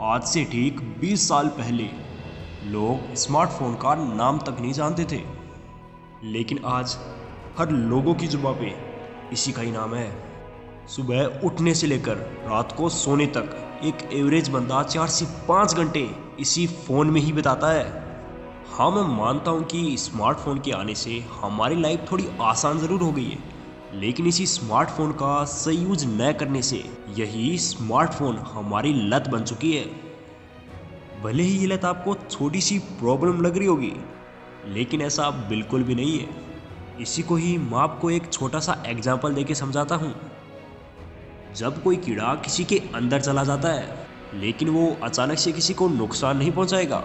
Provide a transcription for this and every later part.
आज से ठीक 20 साल पहले लोग स्मार्टफोन का नाम तक नहीं जानते थे, लेकिन आज हर लोगों की जुबान पे इसी का ही नाम है। सुबह उठने से लेकर रात को सोने तक एक एवरेज बंदा 4 से 5 घंटे इसी फ़ोन में ही बिताता है। हाँ, मैं मानता हूँ कि स्मार्टफोन के आने से हमारी लाइफ थोड़ी आसान ज़रूर हो गई है, लेकिन इसी स्मार्टफोन का सही यूज न करने से यही स्मार्टफोन हमारी लत बन चुकी है। भले ही ये लत आपको छोटी सी प्रॉब्लम लग रही होगी, लेकिन ऐसा बिल्कुल भी नहीं है। इसी को ही मैं आपको एक छोटा सा एग्जाम्पल देके समझाता हूँ। जब कोई कीड़ा किसी के अंदर चला जाता है, लेकिन वो अचानक से किसी को नुकसान नहीं पहुँचाएगा,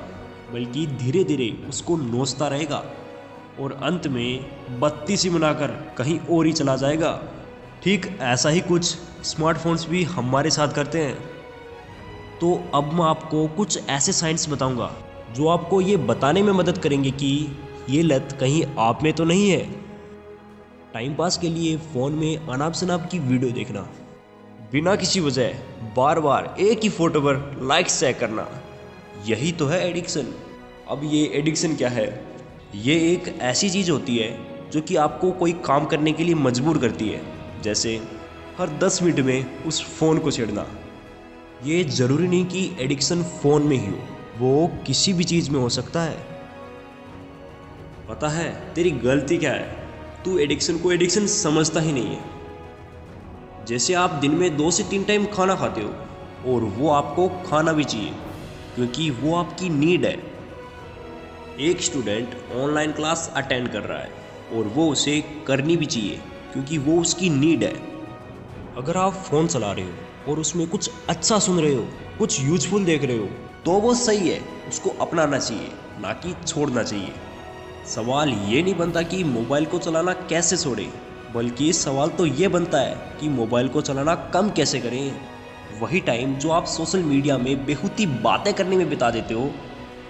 बल्कि धीरे धीरे उसको नोचता रहेगा और अंत में बत्ती सी बनाकर कहीं और ही चला जाएगा। ठीक ऐसा ही कुछ स्मार्टफोन्स भी हमारे साथ करते हैं। तो अब मैं आपको कुछ ऐसे साइंस बताऊंगा जो आपको ये बताने में मदद करेंगे कि ये लत कहीं आप में तो नहीं है। टाइम पास के लिए फ़ोन में अनाप शनाप की वीडियो देखना, बिना किसी वजह बार बार एक ही फोटो पर लाइक्स चेक करना, यही तो है एडिक्शन। अब ये एडिक्शन क्या है? ये एक ऐसी चीज़ होती है जो कि आपको कोई काम करने के लिए मजबूर करती है, जैसे हर 10 मिनट में उस फ़ोन को छेड़ना। ये ज़रूरी नहीं कि एडिक्शन फ़ोन में ही हो, वो किसी भी चीज़ में हो सकता है। पता है तेरी गलती क्या है? तू एडिक्शन को एडिक्शन समझता ही नहीं है। जैसे आप दिन में 2 से 3 टाइम खाना खाते हो और वो आपको खाना भी चाहिए क्योंकि वो आपकी नीड है। एक स्टूडेंट ऑनलाइन क्लास अटेंड कर रहा है और वो उसे करनी भी चाहिए क्योंकि वो उसकी नीड है। अगर आप फ़ोन चला रहे हो और उसमें कुछ अच्छा सुन रहे हो, कुछ यूजफुल देख रहे हो, तो वो सही है, उसको अपनाना चाहिए, ना कि छोड़ना चाहिए। सवाल ये नहीं बनता कि मोबाइल को चलाना कैसे छोड़ें, बल्कि सवाल तो ये बनता है कि मोबाइल को चलाना कम कैसे करें। वही टाइम जो आप सोशल मीडिया में बेहुती बातें करने में बिता देते हो,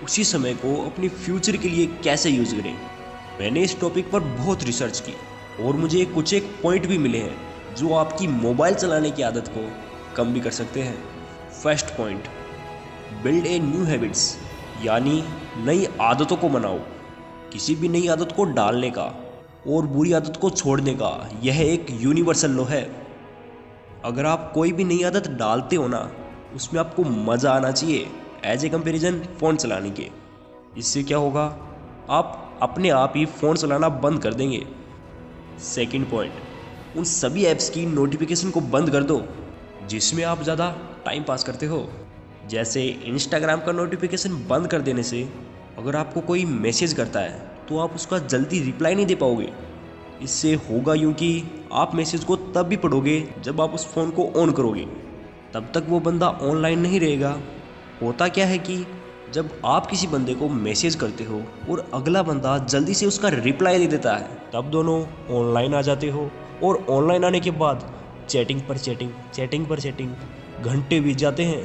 उसी समय को अपनी फ्यूचर के लिए कैसे यूज़ करें। मैंने इस टॉपिक पर बहुत रिसर्च की और मुझे एक पॉइंट भी मिले हैं जो आपकी मोबाइल चलाने की आदत को कम भी कर सकते हैं। First point, build a new habits, यानी नई आदतों को बनाओ। किसी भी नई आदत को डालने का और बुरी आदत को छोड़ने का यह एक यूनिवर्सल लॉ है। अगर आप कोई भी नई आदत डालते हो ना, उसमें आपको मज़ा आना चाहिए एज ए कंपेरिजन फ़ोन चलाने के। इससे क्या होगा, आप अपने आप ही फ़ोन चलाना बंद कर देंगे। सेकंड पॉइंट, उन सभी ऐप्स की नोटिफिकेशन को बंद कर दो जिसमें आप ज़्यादा टाइम पास करते हो। जैसे इंस्टाग्राम का नोटिफिकेशन बंद कर देने से अगर आपको कोई मैसेज करता है तो आप उसका जल्दी रिप्लाई नहीं दे पाओगे। इससे होगा यूँ कि आप मैसेज को तब भी पढ़ोगे जब आप उस फ़ोन को ऑन करोगे, तब तक वो बंदा ऑनलाइन नहीं रहेगा। होता क्या है कि जब आप किसी बंदे को मैसेज करते हो और अगला बंदा जल्दी से उसका रिप्लाई दे देता है, तब दोनों ऑनलाइन आ जाते हो और ऑनलाइन आने के बाद चैटिंग पर चैटिंग, चैटिंग पर चैटिंग, घंटे बीत जाते हैं।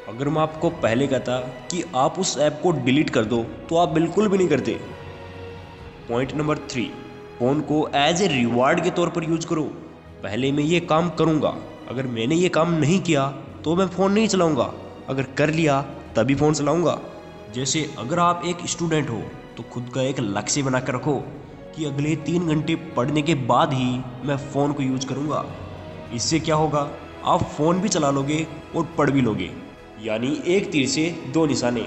अगर मैं आपको पहले कहता कि आप उस ऐप को डिलीट कर दो तो आप बिल्कुल भी नहीं करते। पॉइंट नंबर 3, फ़ोन को एज ए रिवार्ड के तौर पर यूज करो। पहले मैं ये काम करूँगा, अगर मैंने ये काम नहीं किया तो मैं फ़ोन नहीं चलाऊँगा, अगर कर लिया तभी फ़ोन चलाऊँगा। जैसे अगर आप एक स्टूडेंट हो तो खुद का एक लक्ष्य बना कर रखो कि अगले 3 घंटे पढ़ने के बाद ही मैं फ़ोन को यूज करूँगा। इससे क्या होगा, आप फ़ोन भी चला लोगे और पढ़ भी लोगे, यानी एक तीर से 2 निशाने।